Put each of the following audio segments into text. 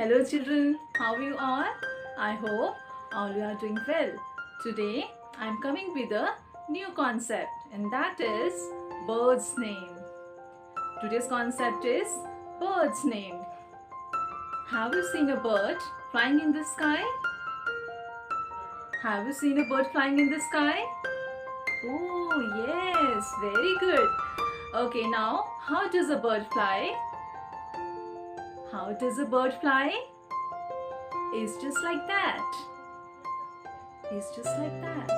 Hello children, how are you all? I hope all you are doing well. Today I am coming with a new concept and that is bird's name. Today's concept is bird's name. Have you seen a bird flying in the sky? Have you seen a bird flying in the sky? Oh yes, very good. Okay, now how does a bird fly? How does a bird fly? It's just like that. It's just like that.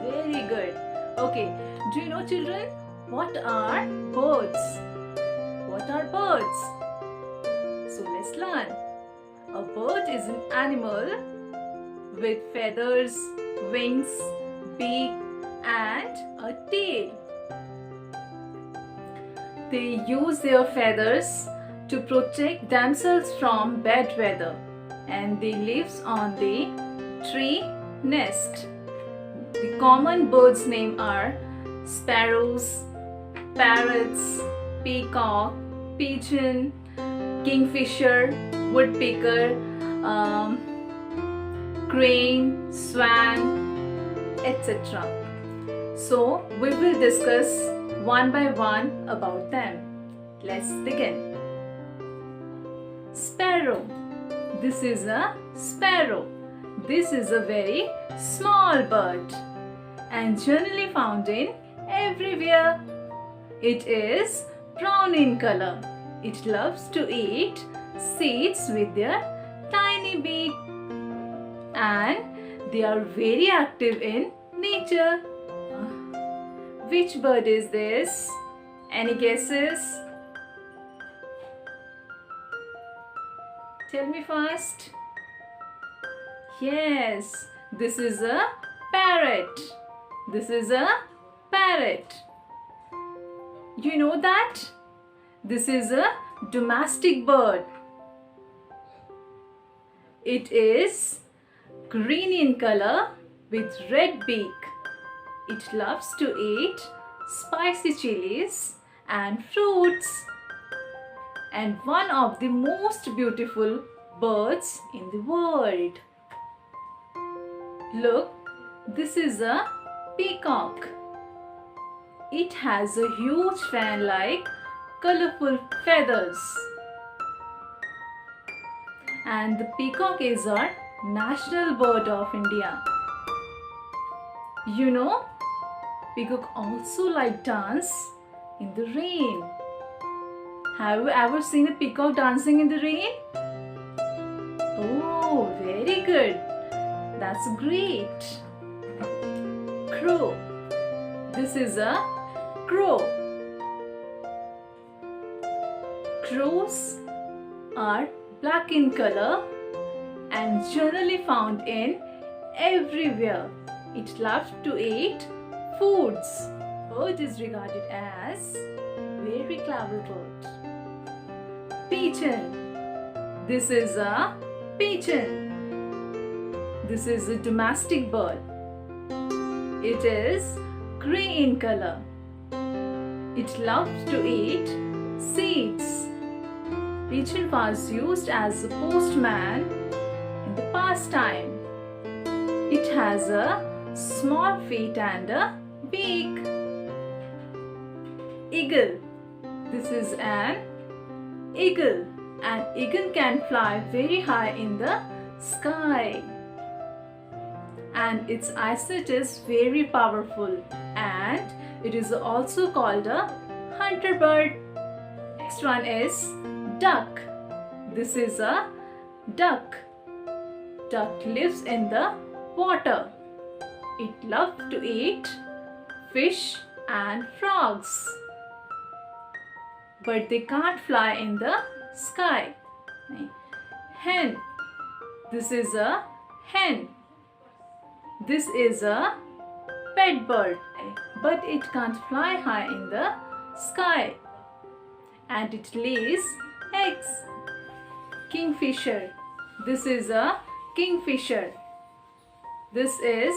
Very good. Okay, do you know children, what are birds? What are birds? So let's learn. A bird is an animal with feathers, wings, beak and a tail. They use their feathers to protect themselves from bad weather and they live on the tree nest. The common birds' names are sparrows, parrots, peacock, pigeon, kingfisher, woodpecker, crane, swan, etc. So we will discuss one by one about them. Let's begin. Sparrow. This is a sparrow. This is a very small bird and generally found in everywhere. It is brown in color. It loves to eat seeds with their tiny beak and they are very active in nature. Which bird is this? Any guesses? Tell me first. Yes, this is a parrot. This is a parrot. You know that? This is a domestic bird. It is green in color with red beak. It loves to eat spicy chilies and fruits. And one of the most beautiful birds in the world. Look, this is a peacock. It has a huge fan-like colorful feathers. And the peacock is our national bird of India. You know, peacock also like dance in the rain. Have you ever seen a peacock dancing in the rain? Oh, very good. That's great. Crow. This is a crow. Crows are black in color and generally found in everywhere. It loves to eat foods. Bird is regarded as very clever bird. Pigeon. This is a pigeon. This is a domestic bird. It is grey in color. It loves to eat seeds. Pigeon was used as a postman in the past time. It has a small feet and a beak. Eagle. This is an eagle. An eagle can fly very high in the sky. And its eyesight is very powerful. And it is also called a hunter bird. Next one is duck. This is a duck. Duck lives in the water. It loves to eat fish and frogs. But they can't fly in the sky. Hen. This is a hen. This is a pet bird, but it can't fly high in the sky. And it lays eggs. Kingfisher. This is a kingfisher. This is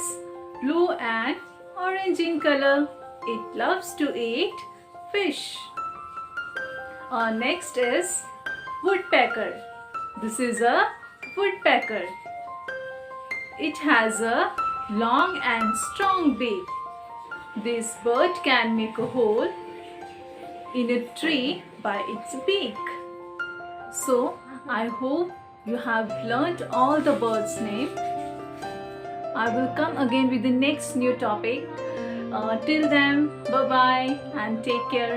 blue and orange in color. It loves to eat fish. Next is woodpecker. This is a woodpecker. It has a long and strong beak. This bird can make a hole in a tree by its beak. So, I hope you have learnt all the birds' name. I will come again with the next new topic. Till then, bye bye and take care.